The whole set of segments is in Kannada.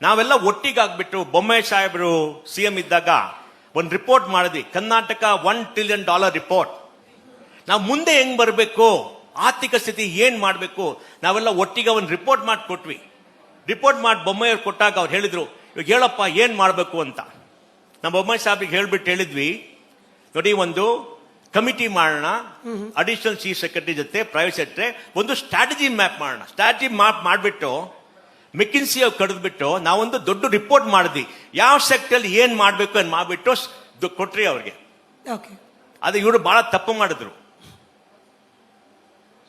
ನಾವೆಲ್ಲ ಒಟ್ಟಿಗಾಗ್ಬಿಟ್ಟು ಬೊಮ್ಮಾಯಿ ಸಾಹೇಬರು ಸಿಎಂ ಇದ್ದಾಗ ಒಂದು ರಿಪೋರ್ಟ್ ಮಾಡಿದ್ವಿ, ಕರ್ನಾಟಕ $1 trillion ರಿಪೋರ್ಟ್. ನಾವು ಮುಂದೆ ಹೆಂಗ್ ಬರಬೇಕು, ಆರ್ಥಿಕ ಸ್ಥಿತಿ ಏನ್ ಮಾಡಬೇಕು, ನಾವೆಲ್ಲ ಒಟ್ಟಿಗೆ ಒಂದು ರಿಪೋರ್ಟ್ ಮಾಡಿ ಕೊಟ್ವಿ. ರಿಪೋರ್ಟ್ ಮಾಡಿ ಬೊಮ್ಮಾಯಿ ಅವ್ರು ಕೊಟ್ಟಾಗ ಅವ್ರು ಹೇಳಿದ್ರು, ಇವಾಗ ಹೇಳಪ್ಪ ಏನ್ ಮಾಡಬೇಕು ಅಂತ. ನಮ್ಮ ಬೊಮ್ಮಾಯಿ ಸಾಹೇಬ್ರಿಗೆ ಹೇಳಿದ್ವಿ, ನೋಡಿ ಒಂದು ಕಮಿಟಿ ಮಾಡೋಣ, ಅಡಿಷನಲ್ ಚೀಫ್ ಸೆಕ್ರೆಟರಿ ಜೊತೆ ಪ್ರೈವೇಟ್ ಸೆಕ್ರೆಟರಿ ಒಂದು ಸ್ಟ್ರಾಟಜಿ ಮ್ಯಾಪ್ ಮಾಡೋಣ. ಸ್ಟ್ರಾಟಜಿ ಮ್ಯಾಪ್ ಮಾಡಿಬಿಟ್ಟು ಮೆಕಿನ್ಸಿ ಕಡಿದ್ಬಿಟ್ಟು ನಾವೊಂದು ದೊಡ್ಡ ರಿಪೋರ್ಟ್ ಮಾಡಿದ್ವಿ, ಯಾವ ಸೆಕ್ಟರ್ ಏನ್ ಮಾಡ್ಬೇಕು ಅಂತ ಮಾಡ್ಬಿಟ್ಟು ಕೊಟ್ರಿ ಅವ್ರಿಗೆ. ಅದು ಇವರು ಬಹಳ ತಪ್ಪು ಮಾಡಿದ್ರು,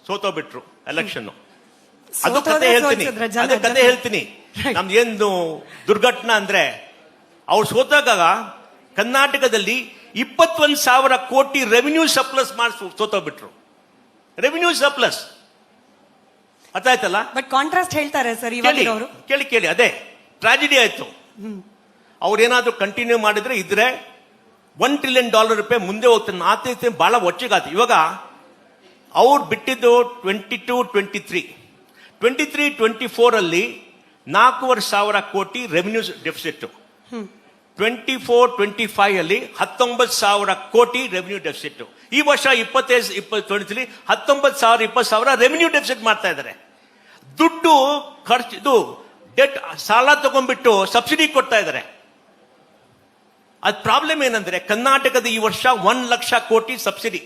ಸೋತೋಗ್ಬಿಟ್ರು ಎಲೆಕ್ಷನ್. ಅದು ಕತೆ ಹೇಳ್ತೀನಿ. ನಮ್ದು ಏನು ದುರ್ಘಟನಾ ಅಂದ್ರೆ, ಅವ್ರು ಸೋತಾಗ ಕರ್ನಾಟಕದಲ್ಲಿ 21,000 ಕೋಟಿ ರೆವಿನ್ಯೂ ಸರ್ಪ್ಲಸ್ ಮಾಡಿ ಸೋತೋಗ್ಬಿಟ್ರು. ರೆವಿನ್ಯೂ ಸರ್ಪ್ಲಸ್ ಅರ್ಥ ಆಯ್ತಲ್ಲ. ಬಟ್ ಕಾಂಟ್ರಾಸ್ಟ್ ಹೇಳ್ತಾರೆ ಸರ್ ಕೇಳಿ ಅದೇ ಟ್ರಾಜಿಡಿ ಆಯ್ತು. ಅವ್ರೇನಾದ್ರೂ ಕಂಟಿನ್ಯೂ ಮಾಡಿದ್ರೆ ಇದ್ರೆ $1 trillion ರೂಪಾಯಿ ಮುಂದೆ ಹೋಗ್ತಾನೆ. ಆತ ಬಹಳ ಒಚ್ಚಿಗಾತ. ಇವಾಗ ಅವ್ರು ಬಿಟ್ಟಿದ್ದು 22-23 ಅಲ್ಲಿ 4,500 ಕೋಟಿ ರೆವಿನ್ಯೂ ಡೆಫಿಸಿಟ್. 24-25 ಅಲ್ಲಿ 19,000 ಕೋಟಿ ರೆವಿನ್ಯೂ ಡೆಫಿಸಿಟ್. ಈ ವರ್ಷ 23 19,000 ರೆವಿನ್ಯೂ ಡೆಫಿಸಿಟ್ ಮಾಡ್ತಾ ಇದ್ದಾರೆ. ದುಡ್ಡು ಖರ್ಚು, ಇದು ಡೆಟ್ ಸಾಲ ತಗೊಂಡ್ಬಿಟ್ಟು ಸಬ್ಸಿಡಿ ಕೊಡ್ತಾ ಇದ್ದಾರೆ. ಅದ್ ಪ್ರಾಬ್ಲಮ್ ಏನಂದ್ರೆ, ಕರ್ನಾಟಕದ ಈ ವರ್ಷ 1 ಲಕ್ಷ ಕೋಟಿ ಸಬ್ಸಿಡಿ,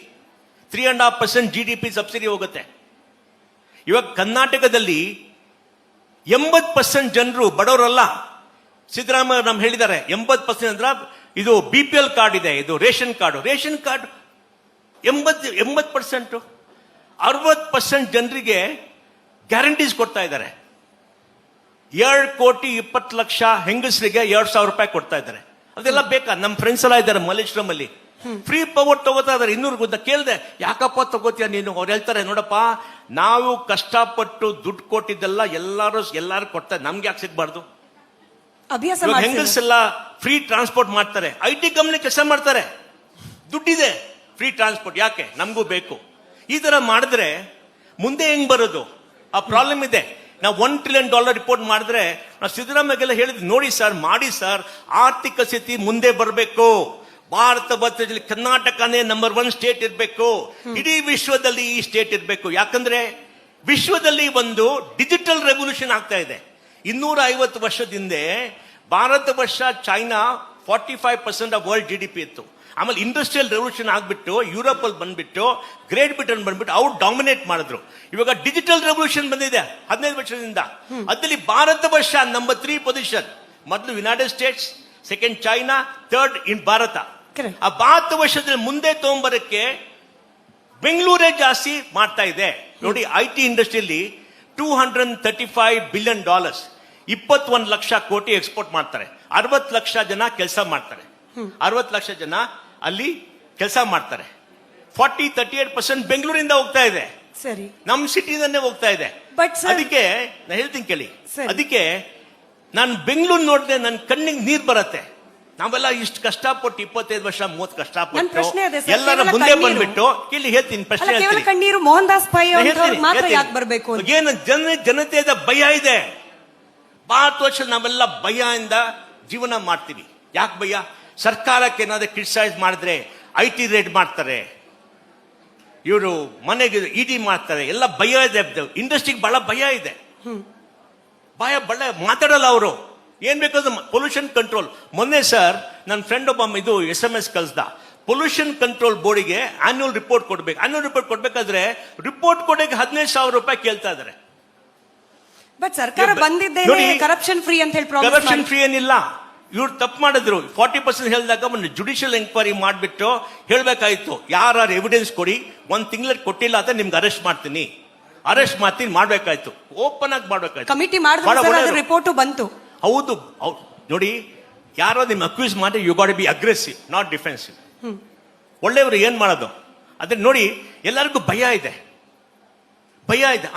3.5% GDP ಸಬ್ಸಿಡಿ ಹೋಗುತ್ತೆ. ಇವಾಗ ಕರ್ನಾಟಕದಲ್ಲಿ 80% ಜನರು ಬಡವರಲ್ಲ. ಸಿದ್ದರಾಮಯ್ಯ ನಮ್ಗೆ ಹೇಳಿದ್ದಾರೆ 80% ಅಂದ್ರೆ ಇದು BPL ಕಾರ್ಡ್ ಇದೆ, ಇದು ರೇಷನ್ ಕಾರ್ಡ್ 80%. 60% ಜನರಿಗೆ ಗ್ಯಾರಂಟೀಸ್ ಕೊಡ್ತಾ ಇದ್ದಾರೆ. 2,20,00,000 ಹೆಂಗಸರಿಗೆ 2,000 ರೂಪಾಯಿ ಕೊಡ್ತಾ ಇದ್ದಾರೆ. ಅದೆಲ್ಲ ಬೇಕಾ? ನಮ್ಮ ಫ್ರೆಂಡ್ಸ್ ಎಲ್ಲ ಇದ್ದಾರೆ ಮಲ್ಲೇಶ್ವರಂ ಅಲ್ಲಿ, ಫ್ರೀ ಪವರ್ ತಗೋತಾ ಇದಾರೆ. 200 ಗೊತ್ತ. ಕೇಳಿದೆ, ಯಾಕಪ್ಪ ತಗೋತೀಯ ನೀನು? ಅವ್ರು ಹೇಳ್ತಾರೆ, ನೋಡಪ್ಪ ನಾವು ಕಷ್ಟಪಟ್ಟು ದುಡ್ಡು ಕೊಟ್ಟಿದ್ದೆಲ್ಲ ಎಲ್ಲಾರು ಕೊಡ್ತಾರೆ, ನಮ್ಗೆ ಯಾಕೆ ಸಿಗ್ಬಾರ್ದು? ಹೆಂಗಸೆಲ್ಲ ಫ್ರೀ ಟ್ರಾನ್ಸ್ಪೋರ್ಟ್ ಮಾಡ್ತಾರೆ, IT ಕಂಪ್ನಿ ಕೆಲಸ ಮಾಡ್ತಾರೆ, ದುಡ್ಡಿದೆ, ಫ್ರೀ ಟ್ರಾನ್ಸ್ಪೋರ್ಟ್ ಯಾಕೆ? ನಮಗೂ ಬೇಕು. ಈ ತರ ಮಾಡಿದ್ರೆ ಮುಂದೆ ಹೆಂಗ್ ಬರೋದು? ಆ ಪ್ರಾಬ್ಲಮ್ ಇದೆ. ನಾವು $1 trillion ರಿಪೋರ್ಟ್ ಮಾಡಿದ್ರೆ, ನಾವು ಸಿದ್ದರಾಮಯ್ಯಗೆಲ್ಲ ಹೇಳಿದ್ವಿ, ನೋಡಿ ಸರ್, ಮಾಡಿ ಸರ್, ಆರ್ಥಿಕ ಸ್ಥಿತಿ ಮುಂದೆ ಬರಬೇಕು. ಭಾರತ ವರ್ಷದಲ್ಲಿ ಕರ್ನಾಟಕನೇ ನಂಬರ್ 1 ಸ್ಟೇಟ್ ಇರಬೇಕು, ಇಡೀ ವಿಶ್ವದಲ್ಲಿ ಈ ಸ್ಟೇಟ್ ಇರಬೇಕು. ಯಾಕಂದ್ರೆ ವಿಶ್ವದಲ್ಲಿ ಒಂದು ಡಿಜಿಟಲ್ ರೆವಲ್ಯೂಷನ್ ಆಗ್ತಾ ಇದೆ. 250 ವರ್ಷದಿಂದ ಭಾರತ ವರ್ಷ ಚೈನಾ 45% ಆಫ್ ವರ್ಲ್ಡ್ GDP ಇತ್ತು. ಆಮೇಲೆ ಇಂಡಸ್ಟ್ರಿಯಲ್ ರೆವಲ್ಯೂಷನ್ ಆಗ್ಬಿಟ್ಟು ಯುರೋಪ್ ಅಲ್ಲಿ ಬಂದ್ಬಿಟ್ಟು, ಗ್ರೇಟ್ ಬ್ರಿಟನ್ ಬಂದ್ಬಿಟ್ಟು ಅವ್ರು ಡಾಮಿನೇಟ್ ಮಾಡಿದ್ರು. ಇವಾಗ ಡಿಜಿಟಲ್ ರೆವಲ್ಯೂಷನ್ ಬಂದಿದೆ 15 ವರ್ಷದಿಂದ. ಅದರಲ್ಲಿ ಭಾರತ ವರ್ಷ ನಂಬರ್ 3 ಪೊಸಿಷನ್. ಮೊದಲು United States, second China, third in Bharat. ಆ ಭಾರತ ವರ್ಷದಲ್ಲಿ ಮುಂದೆ ತಗೊಂಬರಕ್ಕೆ ಬೆಂಗಳೂರೇ ಜಾಸ್ತಿ ಮಾಡ್ತಾ ಇದೆ. ನೋಡಿ, IT ಇಂಡಸ್ಟ್ರಿಯಲ್ಲಿ $235 billion, 21 ಲಕ್ಷ ಕೋಟಿ ಎಕ್ಸ್ಪೋರ್ಟ್ ಮಾಡ್ತಾರೆ. 60 ಲಕ್ಷ ಜನ ಕೆಲಸ ಮಾಡ್ತಾರೆ. 60 ಲಕ್ಷ ಜನ ಅಲ್ಲಿ ಕೆಲಸ ಮಾಡ್ತಾರೆ. 38% ಬೆಂಗಳೂರಿಂದ ಹೋಗ್ತಾ ಇದೆ, ಸರಿ, ನಮ್ ಸಿಟಿನೇ ಹೋಗ್ತಾ ಇದೆ. ಅದಕ್ಕೆ ನಾನು ಹೇಳ್ತೀನಿ ಕೇಳಿ, ಅದಕ್ಕೆ ನಾನು ಬೆಂಗಳೂರು ನೋಡಿದ್ರೆ ನನ್ನ ಕಣ್ಣಿಗೆ ನೀರ್ ಬರುತ್ತೆ. ನಾವೆಲ್ಲ ಇಷ್ಟು ಕಷ್ಟಪಟ್ಟು 25 ವರ್ಷ 30 ಕಷ್ಟಪಟ್ಟು ಎಲ್ಲರ ಮುಂದೆ ಬಂದ್ಬಿಟ್ಟು ಇಲ್ಲಿ ಹೇಳ್ತೀನಿ ಪ್ರಶ್ನೆ ಕಣ್ಣೀರು ಮೋಹನ್ ದಾಸ್ ಪೈ ಮಾತ್ರ ಯಾಕೆ ಬರಬೇಕು? ಏನು ಜನತೆಯ ಭಯ ಇದೆ. ಭಾರತ ವರ್ಷ ನಾವೆಲ್ಲ ಭಯದಿಂದ ಜೀವನ ಮಾಡ್ತೀವಿ. ಯಾಕೆ ಭಯ? ಸರ್ಕಾರಕ್ಕೆ ಏನಾದ್ರು ಕ್ರಿಟಿಸೈಸ್ ಮಾಡಿದ್ರೆ IT ರೇಡ್ ಮಾಡ್ತಾರೆ, ಇವರು ಮನೆಗೆ ED ಮಾಡ್ತಾರೆ, ಎಲ್ಲ ಭಯ ಇದೆ. ಇಂಡಸ್ಟ್ರಿಗೆ ಬಹಳ ಭಯ ಇದೆ. ಬಹಳ ಮಾತಾಡಲ್ಲ ಅವರು. ಏನ್ ಬೇಕಾದ್ರೆ ಪೊಲ್ಯೂಷನ್ ಕಂಟ್ರೋಲ್. ಮೊನ್ನೆ ಸರ್ ನನ್ನ ಫ್ರೆಂಡ್ ಒಬ್ಬ ಇದು SMS ಕಳಿಸ್ದ, ಪೊಲ್ಯೂಷನ್ ಕಂಟ್ರೋಲ್ ಬೋರ್ಡಿಗೆ ಆನ್ಯುವಲ್ ರಿಪೋರ್ಟ್ ಕೊಡ್ಬೇಕು. ಆನ್ಯುವಲ್ ರಿಪೋರ್ಟ್ ಕೊಡ್ಬೇಕಾದ್ರೆ ರಿಪೋರ್ಟ್ ಕೊಡಕ್ಕೆ 15,000 ರೂಪಾಯಿ ಕೇಳ್ತಾ ಇದಾರೆ. ಬಟ್ ಸರ್ಕಾರ ಬಂದಿದ್ದೇ ಕರಪ್ಷನ್ ಫ್ರೀ ಅಂತ ಹೇಳಿ. ಕರಪ್ಷನ್ ಫ್ರೀ ಏನಿಲ್ಲ, ಇವ್ರು ತಪ್ಪು ಮಾಡಿದ್ರು. 40% ಹೇಳಿದಾಗ ಒಂದು ಜುಡಿಷಿಯಲ್ ಎಂಕ್ವೈರಿ ಮಾಡ್ಬಿಟ್ಟು ಹೇಳ್ಬೇಕಾಯ್ತು, ಯಾರು ಎವಿಡೆನ್ಸ್ ಕೊಡಿ, 1 ತಿಂಗಳ ಕೊಟ್ಟಿಲ್ಲ ಅಂತ ನಿಮ್ಗೆ ಅರೆಸ್ಟ್ ಮಾಡ್ತೀನಿ ಮಾಡ್ಬೇಕಾಯ್ತು. ಓಪನ್ ಆಗಿ ಮಾಡ್ಬೇಕಾಯ್ತು. ಕಮಿಟಿ ಮಾಡಿದ್ರೆ ರಿಪೋರ್ಟ್ ಬಂತು. ಹೌದು, ನೋಡಿ, ಯಾರೋ ನಿಮ್ ಅಕ್ಯೂಸ್ ಮಾಡಿ, you got be aggressive, not defensive. ಒಳ್ಳೆಯವರು ಏನ್ ಮಾಡೋದು? ಅದೇ ನೋಡಿ, ಎಲ್ಲರಿಗೂ ಭಯ ಇದೆ.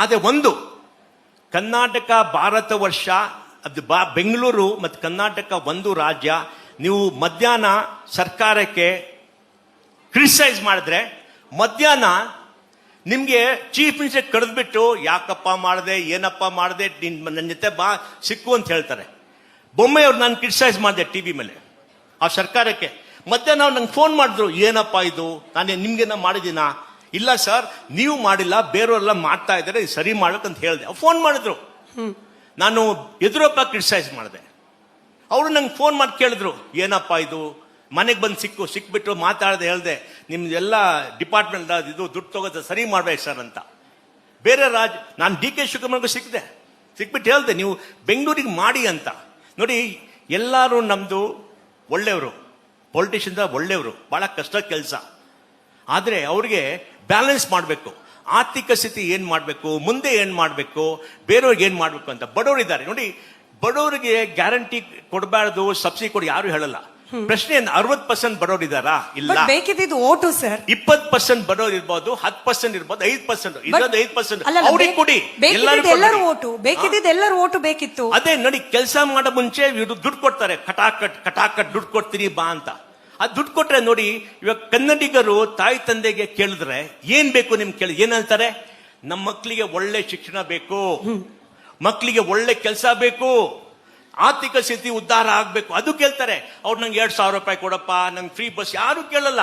ಆದ್ರೆ ಒಂದು ಕರ್ನಾಟಕ ಭಾರತ ವರ್ಷ, ಅದು ಬೆಂಗಳೂರು ಮತ್ತು ಕರ್ನಾಟಕ ಒಂದು ರಾಜ್ಯ. ನೀವು ಮಧ್ಯಾಹ್ನ ಸರ್ಕಾರಕ್ಕೆ ಕ್ರಿಟಿಸೈಸ್ ಮಾಡಿದ್ರೆ, ಮಧ್ಯಾಹ್ನ ನಿಮ್ಗೆ ಚೀಫ್ ಮಿನಿಸ್ಟರ್ ಕರೆದ್ಬಿಟ್ಟು ಯಾಕಪ್ಪ ಮಾಡಿದೆ, ಏನಪ್ಪ ಮಾಡಿದೆ, ನನ್ನ ಜೊತೆ ಬಾ ಸಿಕ್ಕು ಅಂತ ಹೇಳ್ತಾರೆ. ಬೊಮ್ಮೆಯವ್ರು ನಾನು ಕ್ರಿಟಿಸೈಸ್ ಮಾಡಿದೆ ಟಿವಿ ಮೇಲೆ ಆ ಸರ್ಕಾರಕ್ಕೆ. ಮತ್ತೆ ನಾವು ನಂಗೆ ಫೋನ್ ಮಾಡಿದ್ರು, ಏನಪ್ಪಾ ಇದು ನಾನು ನಿಮ್ಗೇನ ಮಾಡಿದ್ದೀನಾ? ಇಲ್ಲ ಸರ್, ನೀವು ಮಾಡಿಲ್ಲ, ಬೇರೆಯವರೆಲ್ಲ ಮಾಡ್ತಾ ಇದ್ದಾರೆ, ಇದು ಸರಿ ಮಾಡ್ಬೇಕಂತ ಹೇಳಿದೆ. ಫೋನ್ ಮಾಡಿದ್ರು, ನಾನು ಎದುರಪ್ಪ ಕ್ರಿಟಿಸೈಸ್ ಮಾಡಿದೆ. ಅವರು ನಂಗೆ ಫೋನ್ ಮಾಡಿ ಕೇಳಿದ್ರು, ಏನಪ್ಪಾ ಇದು, ಮನೆಗೆ ಬಂದು ಸಿಕ್ಬಿಟ್ಟು ಮಾತಾಡದೆ ಹೇಳ್ದೆ, ನಿಮ್ದೆಲ್ಲ ಡಿಪಾರ್ಟ್ಮೆಂಟ್ ಇದು ದುಡ್ಡು ತಗೋದು ಸರಿ ಮಾಡ್ಬೇಕು ಸರ್ ಅಂತ. ಬೇರೆ ನಾನು DK ಶಿವಕುಮಾರ್ಗೂ ಸಿಕ್ಬಿಟ್ಟು ಹೇಳ್ದೆ, ನೀವು ಬೆಂಗಳೂರಿಗೆ ಮಾಡಿ ಅಂತ. ನೋಡಿ, ಎಲ್ಲರೂ ನಮ್ದು ಒಳ್ಳೆಯವರು, ಪೊಲಿಟಿಷಿಯನ್ಸ್ ಒಳ್ಳೆಯವರು, ಬಹಳ ಕಷ್ಟ ಕೆಲಸ. ಆದರೆ ಅವ್ರಿಗೆ ಬ್ಯಾಲೆನ್ಸ್ ಮಾಡಬೇಕು, ಆರ್ಥಿಕ ಸ್ಥಿತಿ ಏನ್ ಮಾಡಬೇಕು, ಮುಂದೆ ಏನ್ ಮಾಡಬೇಕು, ಬೇರೆಯವ್ರಿಗೆ ಏನ್ ಮಾಡಬೇಕು ಅಂತ. ಬಡವರಿದ್ದಾರೆ ನೋಡಿ, ಬಡವರಿಗೆ ಗ್ಯಾರಂಟಿ ಕೊಡಬಾರ್ದು, ಸಬ್ಸಿಡಿ ಕೊಡಿ ಯಾರು ಹೇಳಲ್ಲ. ಪ್ರಶ್ನೆ 60% ಬಡವರಿದ್ದಾರಾ? ಇಲ್ಲ. But ಬೇಕಿದ್ದು vote sir. 20% ಬಡವರು ಇರ್ಬೋದು, 10% ಇರ್ಬೋದು, 5% ಇರೋದು 5%. ಅವ್ರಿಗೆ ಕೊಡಿ, ಎಲ್ಲರೂ ಓಟು ಬೇಕಿದ್ದು, ಎಲ್ಲರೂ ಓಟು ಬೇಕಿತ್ತು. ಅದೇ ನೋಡಿ, ಕೆಲಸ ಮಾಡೋ ಮುಂಚೆ ಇವ್ರು ದುಡ್ಡು ಕೊಡ್ತಾರೆ, ಕಟಾಕಟ್ ದುಡ್ಡು ಕೊಡ್ತೀನಿ ಬಾ ಅಂತ. ಅದು ದುಡ್ಡು ಕೊಟ್ರೆ ನೋಡಿ, ಇವಾಗ ಕನ್ನಡಿಗರು ತಾಯಿ ತಂದೆಗೆ ಕೇಳಿದ್ರೆ ಏನ್ ಬೇಕು ನಿಮ್ಗೆ ಕೇಳಿ ಏನ್ ಹೇಳ್ತಾರೆ? ನಮ್ಮ ಮಕ್ಕಳಿಗೆ ಒಳ್ಳೆ ಶಿಕ್ಷಣ ಬೇಕು, ಮಕ್ಕಳಿಗೆ ಒಳ್ಳೆ ಕೆಲಸ ಬೇಕು, ಆರ್ಥಿಕ ಸ್ಥಿತಿ ಉದ್ಧಾರ ಆಗ್ಬೇಕು, ಅದು ಕೇಳ್ತಾರೆ. ಅವ್ರು ನಂಗೆ 2,000 ರೂಪಾಯಿ ಕೊಡಪ್ಪ, ನಂಗೆ ಫ್ರೀ ಬಸ್, ಯಾರು ಕೇಳಲ್ಲ.